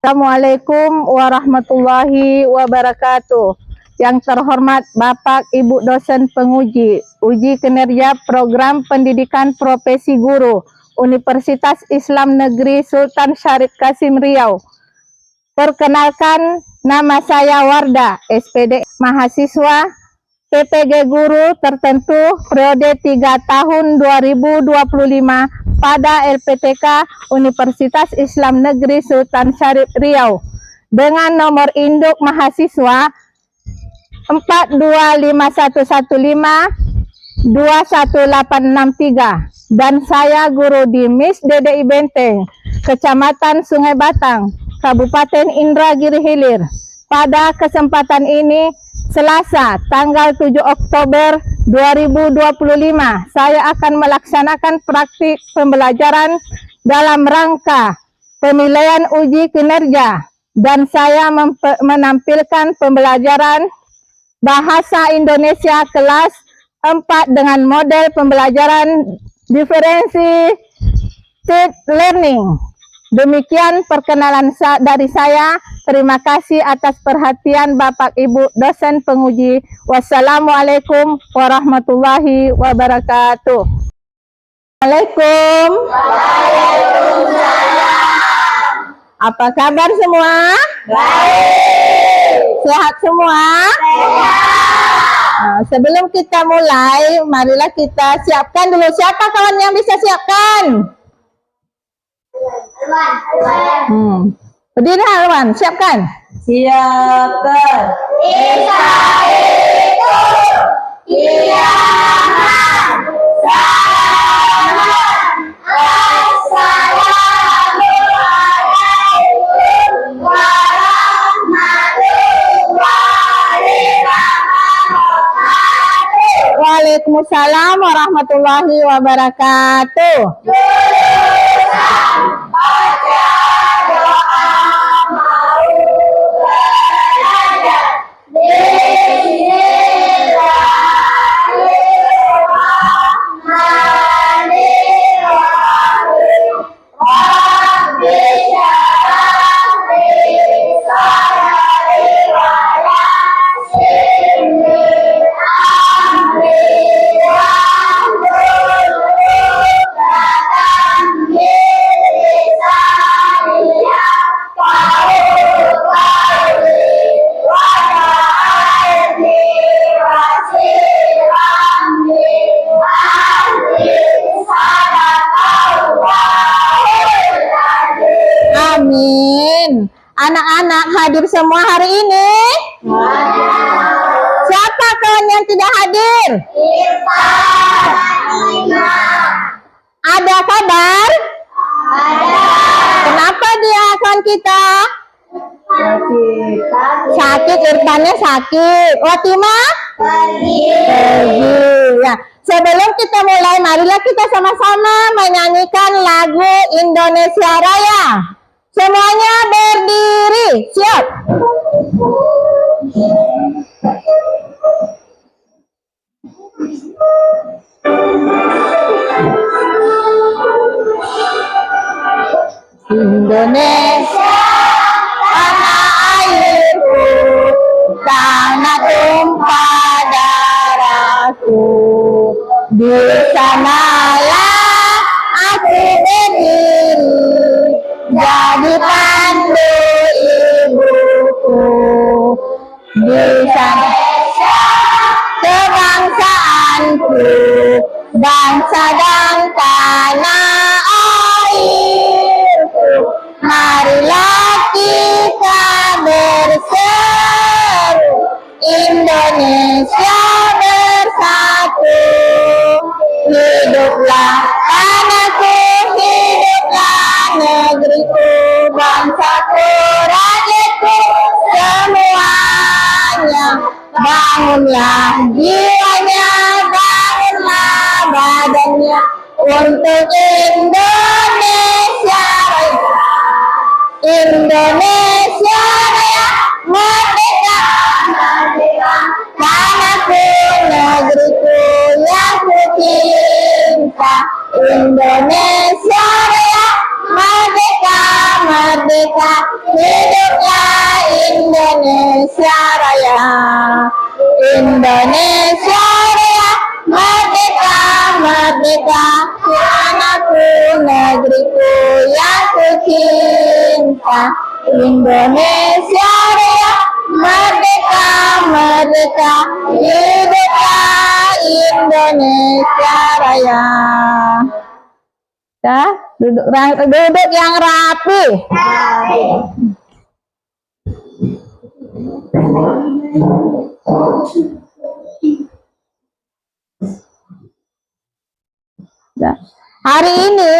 Assalamualaikum warahmatullahi wabarakatuh. Yang terhormat Bapak Ibu dosen penguji uji kinerja program pendidikan profesi guru Universitas Islam Negeri Sultan Syarif Qasim Riau. Perkenalkan, nama saya Wardah, SPD mahasiswa PPG Guru tertentu periode 3 tahun 2025 pada LPTK Universitas Islam Negeri Sultan Syarif Riau dengan nomor induk mahasiswa 425115 21863 dan saya guru di MIS DDI Benteng, Kecamatan Sungai Batang, Kabupaten Indragiri Hilir. Pada kesempatan ini Selasa, tanggal 7 Oktober 2025, saya akan melaksanakan praktik pembelajaran dalam rangka penilaian uji kinerja dan saya menampilkan pembelajaran Bahasa Indonesia kelas 4 dengan model pembelajaran differentiated learning. Demikian perkenalan dari saya. Terima kasih atas perhatian Bapak Ibu dosen penguji. Wassalamualaikum warahmatullahi wabarakatuh. Waalaikumsalam. Apa kabar semua? Baik. Sehat semua? Sehat. Sebelum kita mulai, marilah kita siapkan dulu. Siapa kawan yang bisa siapkan? Berdiri Alwan, siapkan. Siapkan. Isa itu kiamat. Salam. Assalamualaikum warahmatullahi wabarakatuh. Waalaikumsalam warahmatullahi wabarakatuh. Amin. Anak-anak hadir semua hari ini? Siapa kawan yang tidak hadir? Ada kabar? Ada. Kenapa dia kawan kita? Sakit, Irfannya sakit. Watima? Pergi. Ya. Sebelum kita mulai, marilah kita sama-sama menyanyikan lagu Indonesia Raya. Semuanya berdiri, siap. Indonesia, tanah airku, tanah tumpah darahku. Di sanalah aku berdiri, jadi pandu ibuku. Di sana kebangsaanku, bangsa dan tanah airku. Marilah kita berseru, Indonesia bersatu. Hiduplah tanahku, hiduplah negeriku, bangsaku, rakyatku, semuanya. Bangunlah jiwanya, bangunlah badannya untuk Indonesia Raya. Indonesia Raya, merdeka, merdeka, tanahku, negeriku yang ku cinta. Indonesia Raya, merdeka, merdeka, hiduplah Indonesia Raya. Indonesia Raya, merdeka, merdeka, tanahku, negeriku yang kucinta. Indonesia Raya, merdeka, merdeka, hiduplah Indonesia Raya. Ya, duduk yang rapi. Ya. Hari ini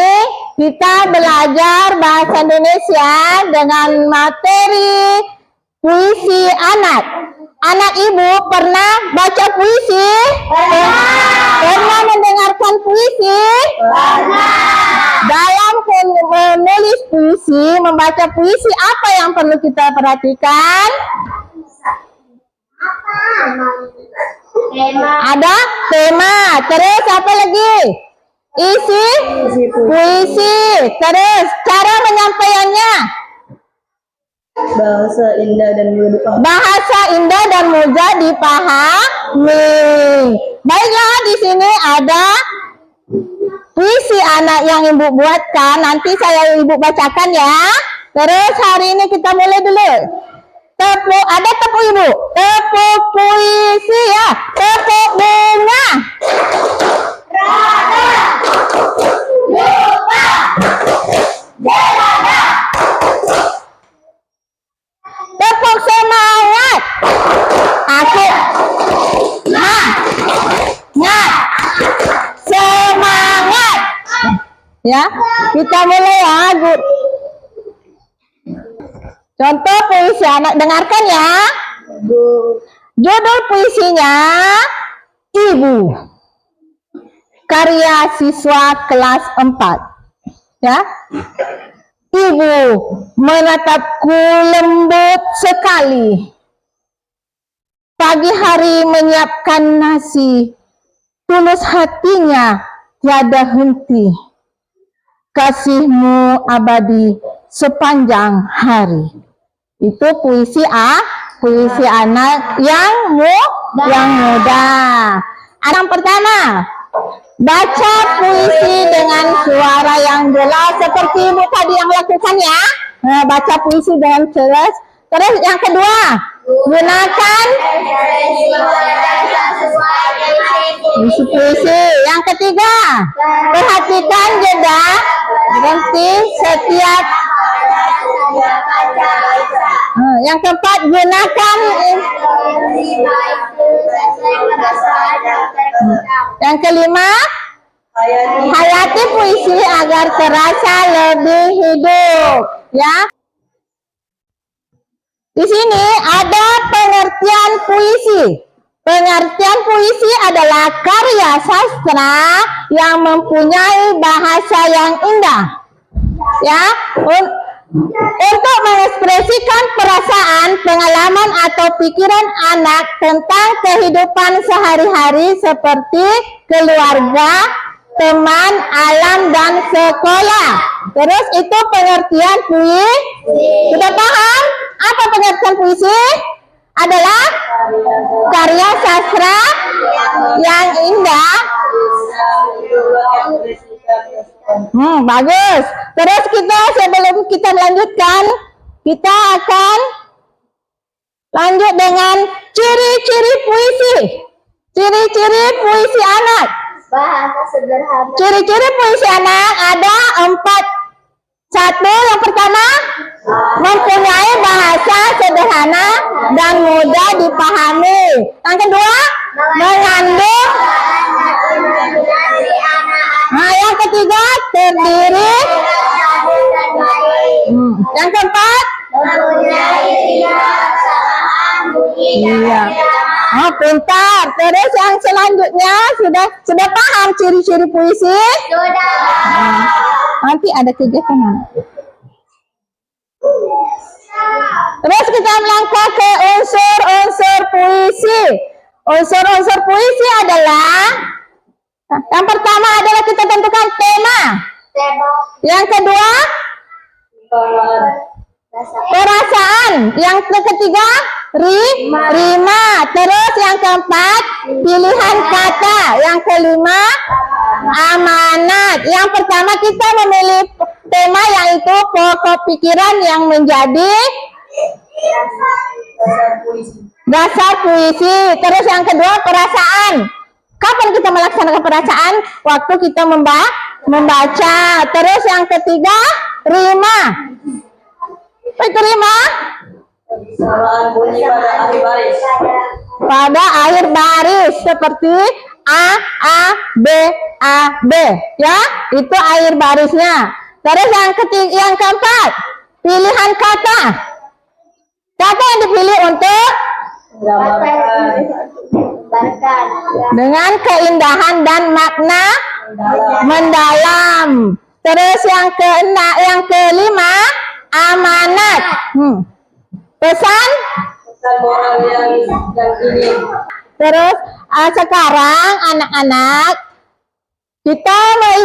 kita belajar bahasa Indonesia dengan materi puisi anak. Anak ibu pernah baca puisi? Pernah mendengarkan puisi? Dalam menulis puisi, membaca puisi, apa yang perlu kita perhatikan? Ada tema, terus apa lagi? Isi puisi, terus cara menyampaikannya. Bahasa indah dan mudah dipahami. Bahasa indah dan mudah dipahami. Baiklah, di sini ada puisi anak yang ibu buatkan. Nanti saya ibu bacakan ya. Terus hari ini kita mulai dulu. Tepuk, ada tepuk ibu. Tepuk puisi ya. Tepuk bunga. Rada, lupa, jelada, Tepuk semangat. Aku. Semangat. Ya, kita mulai ya, Bu. Contoh puisi anak, dengarkan ya. Judul puisinya Ibu. Karya siswa kelas 4. Ya. Ibu menatapku lembut sekali. Pagi hari menyiapkan nasi. Tulus hatinya tiada henti. Kasihmu abadi sepanjang hari. Itu puisi puisi anak yang muda. Anak pertama, baca puisi dengan suara yang jelas seperti ibu tadi yang lakukan ya. Nah, baca puisi dengan jelas. Terus yang kedua, gunakan puisi. Yang ketiga, perhatikan jeda berhenti setiap. Yang keempat, gunakan. Yang kelima, hayati puisi agar terasa lebih hidup. Ya. Di sini ada pengertian puisi. Pengertian puisi adalah karya sastra yang mempunyai bahasa yang indah. Ya, untuk mengekspresikan perasaan, pengalaman atau pikiran anak tentang kehidupan sehari-hari seperti keluarga, teman, alam, dan sekolah. Terus itu pengertian puisi. Sudah paham? Apa pengertian puisi? Adalah karya sastra yang indah. Bagus. Terus kita sebelum kita melanjutkan, kita akan lanjut dengan ciri-ciri puisi. Ciri-ciri puisi anak. bahasa sederhana. Ciri-ciri puisi anak ada 4. 1, yang pertama, mempunyai bahasa sederhana dan mudah dipahami. Yang kedua, mengandung. Nah, yang ketiga, terdiri. Yang keempat, iya. Oh, pintar. Terus yang selanjutnya sudah paham ciri-ciri puisi? Nanti ada kegiatan. Terus kita melangkah ke unsur-unsur puisi. Unsur-unsur puisi adalah, yang pertama adalah kita tentukan tema. Yang kedua, Perasaan. Yang ketiga, rima. Terus yang keempat, pilihan kata. Yang kelima, amanat. Yang pertama kita memilih tema yaitu pokok pikiran yang menjadi dasar puisi. Terus yang kedua, perasaan. Kapan kita melaksanakan perasaan? Waktu kita membaca. Terus yang ketiga, rima. Apa itu rima? Kesalahan bunyi pada akhir baris. Pada akhir baris seperti B ya, itu akhir barisnya. Terus yang ketiga, yang keempat, pilihan kata. Kata yang dipilih untuk dengan keindahan dan makna mendalam. Terus yang kelima, amanat. Pesan moral yang ini. Terus sekarang anak-anak kita mau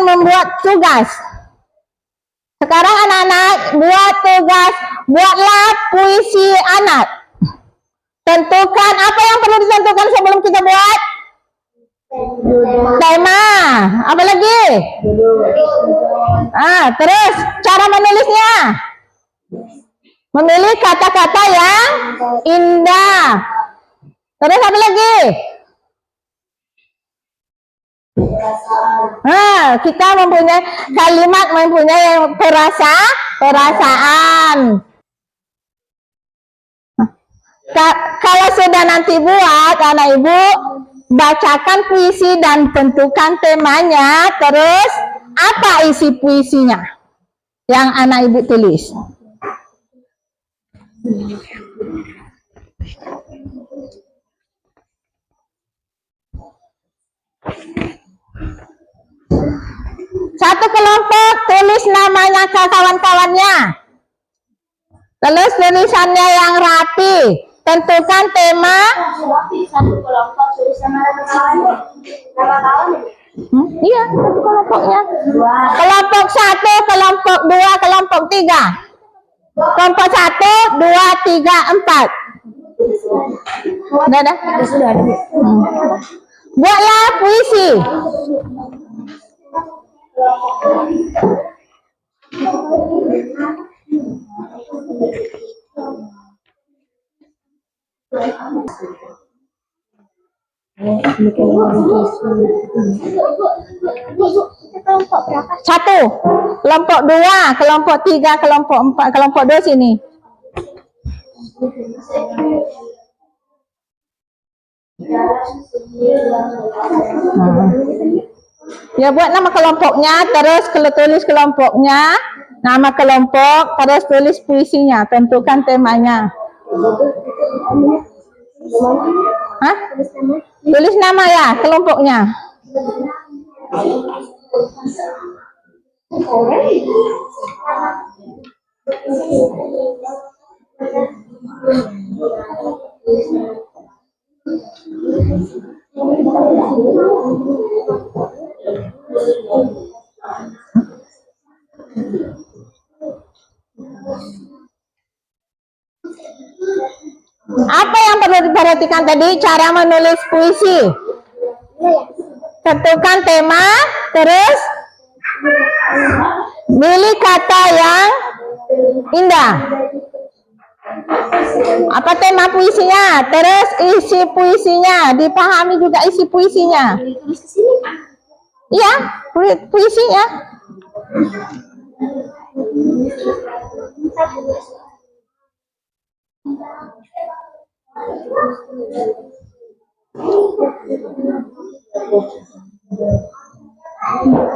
membuat tugas. Sekarang anak-anak buat tugas, buatlah puisi anak. Tentukan apa yang perlu ditentukan sebelum kita buat tema. Apa lagi? Terus cara menulisnya. Memilih kata-kata yang indah. Terus apa lagi? Kita mempunyai kalimat, mempunyai perasaan. Kalau sudah nanti buat, anak ibu bacakan puisi dan tentukan temanya. Terus apa isi puisinya yang anak ibu tulis? Satu kelompok tulis namanya ke kawan-kawannya. Terus tulisannya yang rapi. Tentukan tema. Satu kelompok tulis nama kawan. Iya, satu kelompoknya. Kelompok 1, kelompok 2, kelompok 3. Kelompok 1, 2, 3, 4. Udah. Sudah ada. Buatlah puisi. Kelompok berapa? 1, kelompok 2, kelompok 3, kelompok 4, kelompok 2 sini. Ya, buat nama kelompoknya, terus tulis kelompoknya, nama kelompok, terus tulis puisinya, tentukan temanya. Tulis nama ya, kelompoknya. Apa yang perlu diperhatikan tadi? Cara menulis puisi. Tentukan tema, terus pilih kata yang indah. Apa tema puisinya? Terus isi puisinya, dipahami juga isi puisinya. Iya, puisinya.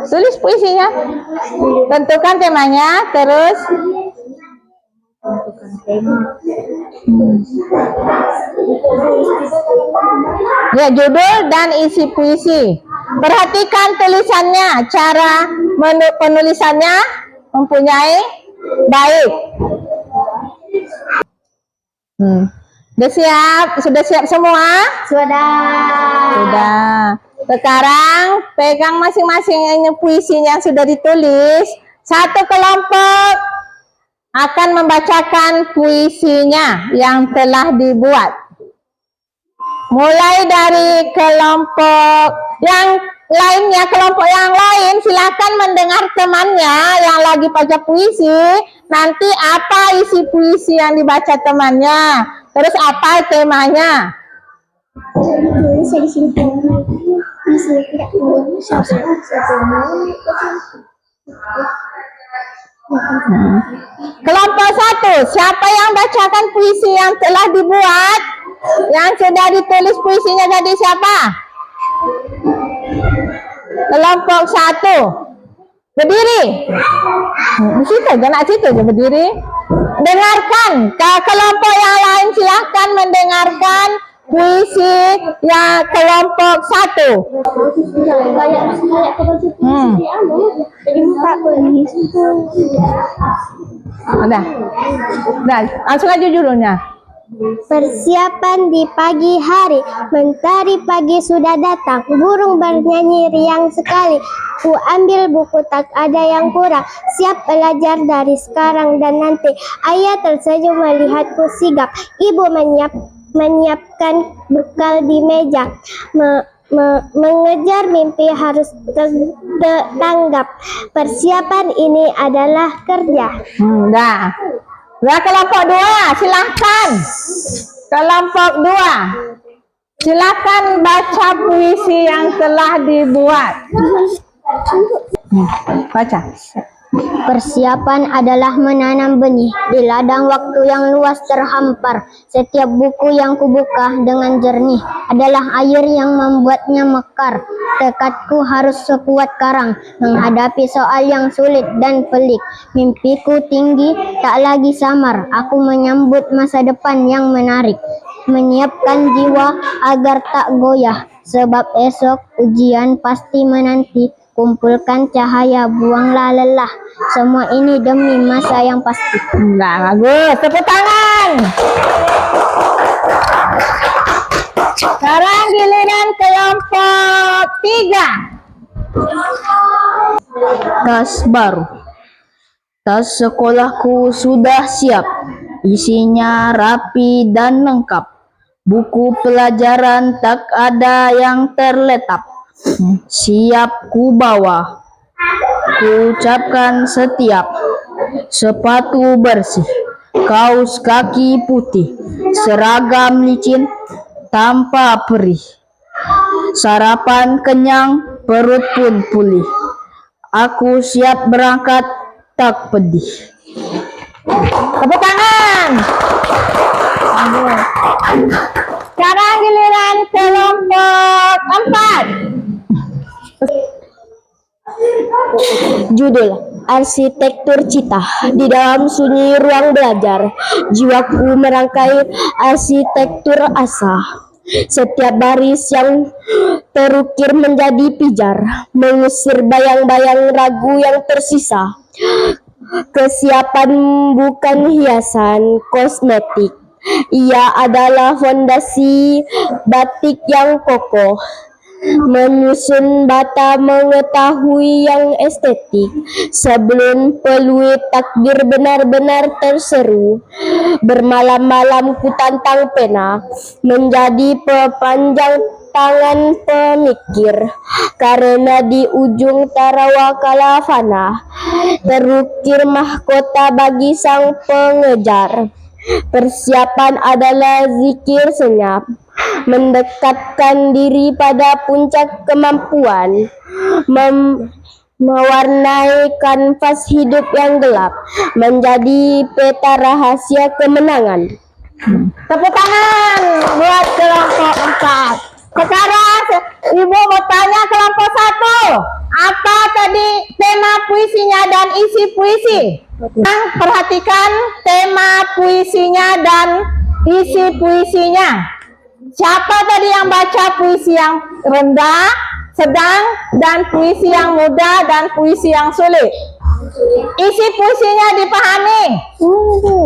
Tulis puisinya, tentukan temanya, terus ya judul dan isi puisi. Perhatikan tulisannya, cara penulisannya mempunyai baik. Sudah siap semua? Sudah. Sekarang pegang masing-masing puisinya yang sudah ditulis. Satu kelompok akan membacakan puisinya yang telah dibuat. Mulai dari kelompok yang lainnya, kelompok yang lain silakan mendengar temannya yang lagi baca puisi. Nanti apa isi puisi yang dibaca temannya, terus apa temanya. Bisa di sini. Di sini tidak boleh. Kelompok 1, siapa yang bacakan puisi yang telah dibuat? Yang sudah ditulis puisinya tadi siapa? Kelompok 1, berdiri. Di situ aja, nak situ aja berdiri. Dengarkan. Ke kelompok yang lain silahkan mendengarkan puisi yang kelompok 1. Kayak jadi muka Udah, langsung aja judulnya. Persiapan di pagi hari, mentari pagi sudah datang, burung bernyanyi riang sekali. Ku ambil buku tak ada yang kurang, siap belajar dari sekarang dan nanti. Ayah tersenyum melihatku sigap, ibu menyiapkan bekal di meja. Mengejar mimpi harus tanggap. Persiapan ini adalah kerja. Udah. Nah, kelompok 2, silahkan. Kelompok 2, silahkan baca puisi yang telah dibuat. Baca. Persiapan adalah menanam benih di ladang waktu yang luas terhampar. Setiap buku yang kubuka dengan jernih adalah air yang membuatnya mekar. Tekadku harus sekuat karang menghadapi soal yang sulit dan pelik. Mimpiku tinggi, tak lagi samar. Aku menyambut masa depan yang menarik. Menyiapkan jiwa agar tak goyah, sebab esok ujian pasti menanti. Kumpulkan cahaya, buanglah lelah. Semua ini demi masa yang pasti. Nah, bagus. Tepuk tangan. Sekarang giliran kelompok 3. Tas baru. Tas sekolahku sudah siap. Isinya rapi dan lengkap. Buku pelajaran tak ada yang terletak. Siap ku bawa. Ku ucapkan setiap. Sepatu bersih, kaos kaki putih, seragam licin tanpa perih. Sarapan kenyang, perut pun pulih. Aku siap berangkat, tak pedih. Tepuk tangan. Sekarang giliran kelompok 4. Judul Arsitektur Cita. Di dalam sunyi ruang belajar, jiwaku merangkai arsitektur asa. Setiap baris yang terukir menjadi pijar, mengusir bayang-bayang ragu yang tersisa. Kesiapan bukan hiasan kosmetik, ia adalah fondasi batik yang kokoh. Menyusun bata mengetahui yang estetik sebelum peluit takdir benar-benar terseru. Bermalam-malam ku tantang pena menjadi pepanjang tangan pemikir, karena di ujung tarawakala fana terukir mahkota bagi sang pengejar. Persiapan adalah zikir senyap, mendekatkan diri pada puncak kemampuan, mewarnai kanvas hidup yang gelap menjadi peta rahasia kemenangan. Tepuk tangan buat kelompok 4. Sekarang Ibu mau tanya kelompok 1. Apa tadi tema puisinya dan isi puisi? Nah, perhatikan tema puisinya dan isi puisinya. Siapa tadi yang baca puisi yang rendah, sedang, dan puisi yang mudah, dan puisi yang sulit? Isi puisinya dipahami?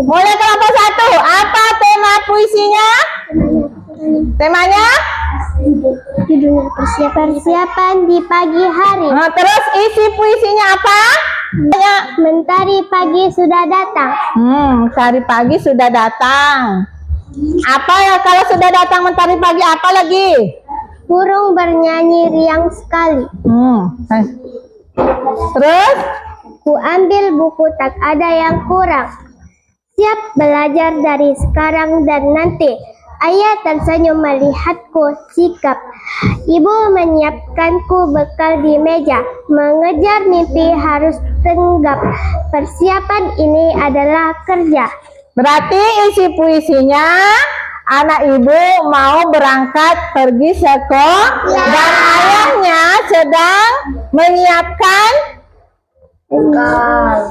Mulai kelompok 1. Apa tema puisinya? Temanya? Judulnya persiapan di pagi hari. Nah, terus isi puisinya apa? Mentari pagi sudah datang. Mentari pagi sudah datang. Apa ya kalau sudah datang mentari pagi, apa lagi? Burung bernyanyi riang sekali. Terus? Ku ambil buku, tak ada yang kurang. Siap belajar dari sekarang dan nanti. Ayah tersenyum melihatku sikap. Ibu menyiapkanku bekal di meja. Mengejar mimpi harus tenggap. Persiapan ini adalah kerja. Berarti isi puisinya, anak ibu mau berangkat pergi sekolah dan ayahnya sedang menyiapkan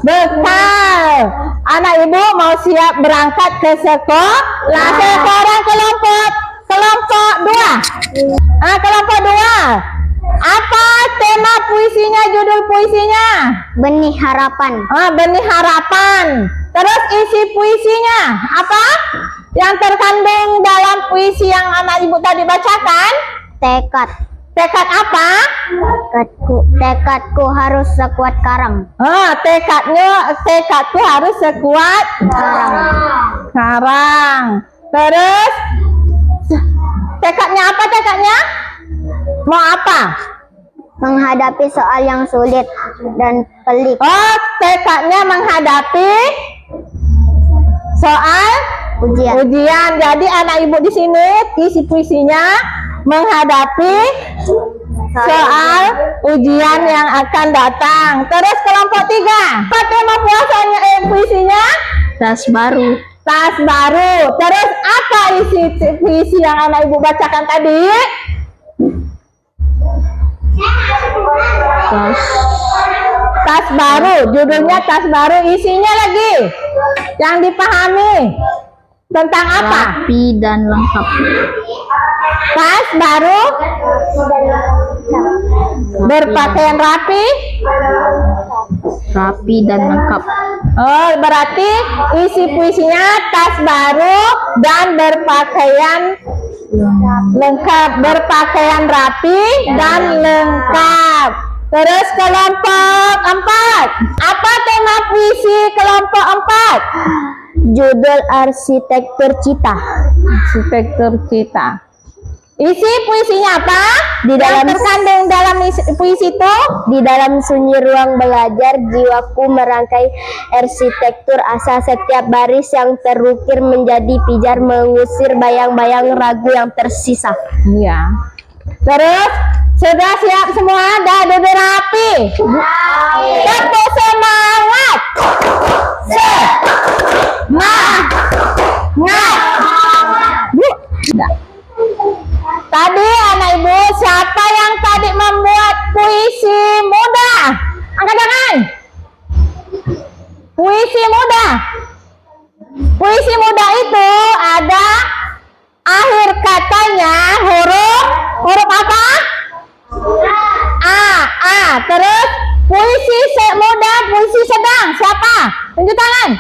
bekal. Anak ibu mau siap berangkat ke sekolah. Sekarang kelompok 2. Kelompok 2. Apa tema puisinya, judul puisinya? Benih harapan. Benih harapan. Terus isi puisinya apa? Yang terkandung dalam puisi yang anak ibu tadi bacakan? Tekad. Tekad apa? Tekadku harus sekuat karang. Tekadku harus sekuat karang. Terus tekadnya apa? Tekadnya mau apa? Menghadapi soal yang sulit dan pelik. Tekadnya menghadapi soal ujian. Jadi anak ibu di sini isi puisinya menghadapi soal ujian yang akan datang. Terus kelompok 3. Apa tema puasanya puisinya? Tas baru. Tas baru. Terus apa isi puisi yang anak ibu bacakan tadi? Tas baru. Judulnya tas baru. Isinya lagi yang dipahami tentang apa? Rapi dan lengkap. Tas baru, berpakaian rapi, dan lengkap. Berarti isi puisinya tas baru dan berpakaian lengkap, berpakaian rapi dan lengkap. Terus kelompok 4. Apa tema puisi kelompok 4? Judul Arsitektur Cita. Arsitektur Cita. Isi puisinya apa? Yang terkandung dalam puisi itu? Di dalam sunyi ruang belajar, jiwaku merangkai arsitektur asa. Setiap baris yang terukir menjadi pijar, mengusir bayang-bayang ragu yang tersisa. Iya. Terus sudah siap semua? Dah duduk rapi. Tepuk semangat. Tadi anak ibu, siapa yang tadi membuat puisi mudah? Angkat tangan. Puisi mudah. Puisi mudah itu ada akhir katanya huruf apa? A. Terus puisi mudah, puisi sedang. Siapa? Tunjuk tangan.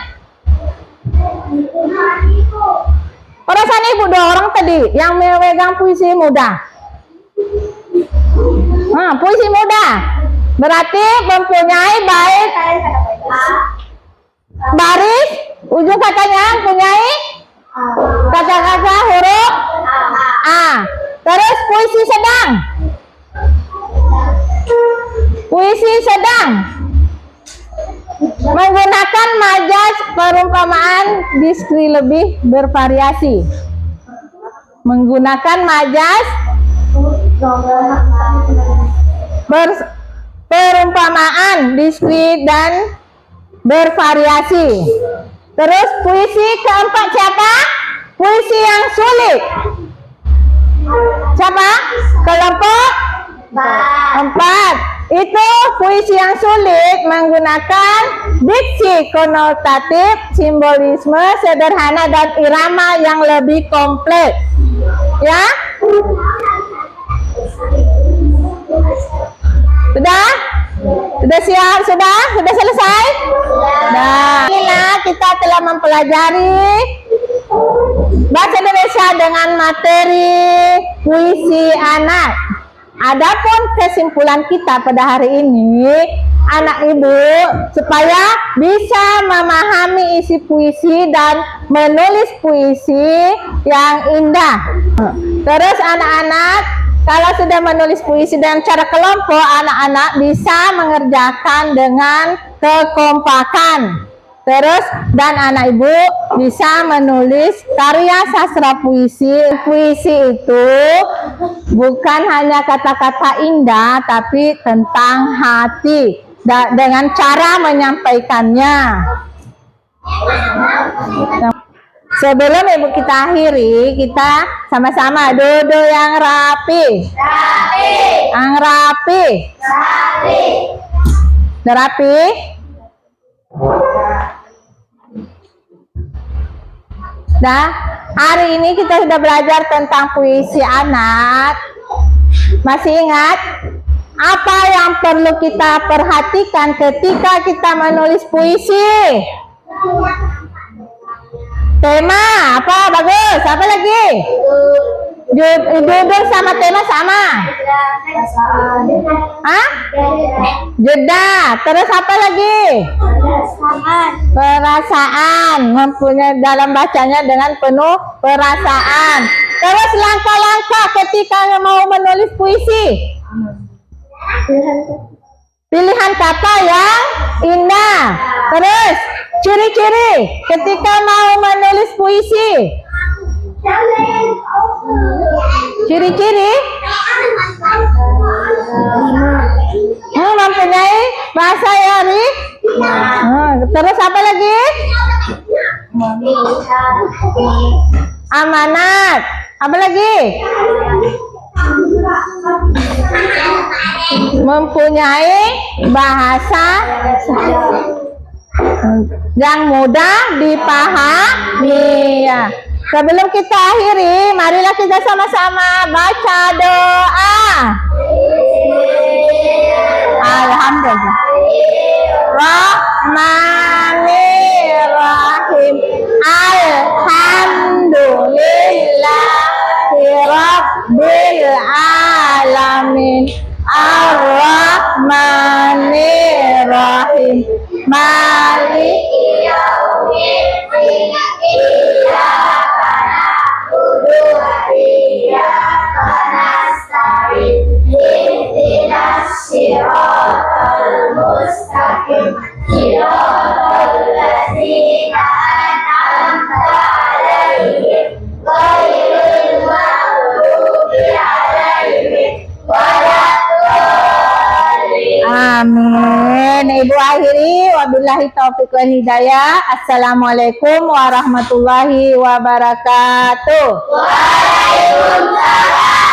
Perasaan ibu 2 orang tadi yang memegang puisi mudah. Puisi mudah berarti mempunyai baik baris, ujung katanya mempunyai kata-kata huruf A. Terus puisi sedang. Puisi sedang menggunakan majas, perumpamaan, distri lebih bervariasi. Menggunakan majas, perumpamaan, distri dan bervariasi. Terus puisi keempat siapa? Puisi yang sulit. Siapa? Kelompok 4. Itu puisi yang sulit menggunakan diksi konotatif, simbolisme sederhana dan irama yang lebih kompleks. Ya? Sudah? Sudah siap? Sudah selesai? Nah, inilah kita telah mempelajari bahasa Indonesia dengan materi puisi anak. Adapun kesimpulan kita pada hari ini, anak ibu supaya bisa memahami isi puisi dan menulis puisi yang indah. Terus anak-anak kalau sudah menulis puisi dengan cara kelompok, anak-anak bisa mengerjakan dengan kekompakan. Terus dan anak ibu bisa menulis karya sastra puisi. Puisi itu bukan hanya kata-kata indah, tapi tentang hati dengan cara menyampaikannya. Sebelum ibu kita akhiri, kita sama-sama duduk yang rapi. Yang rapi. Udah rapi? Nah, hari ini kita sudah belajar tentang puisi anak. Masih ingat apa yang perlu kita perhatikan ketika kita menulis puisi? Tema apa? Bagus. Apa lagi? Judul sama tema sama. Hah? Jeda. Terus apa lagi? Perasaan. Mempunyai dalam bacanya dengan penuh perasaan. Terus langkah-langkah ketika mau menulis puisi. Pilihan kata yang indah. Terus ciri-ciri ketika mau menulis puisi. Ciri-ciri mempunyai bahasa yang terus apa lagi? Amanat. Apa lagi? Mempunyai bahasa yang mudah dipahami. Ya. Sebelum kita akhiri, marilah kita sama-sama baca doa. Alhamdulillah. Rahmanirrahim. Alhamdulillahirabbil alamin. Ar-Rahmanirrahim. Maliki yaumiddin. Iyyaka na'budu wa iyyaka nasta'in. Ihdinas siratal mustaqim. Siratal ladzina an'amta 'alaihim ghairil maghdubi 'alaihim waladdallin. Amin. Ibu akhiri, wabillahi taufiq wal hidayah. Assalamualaikum warahmatullahi wabarakatuh. Waalaikumsalam.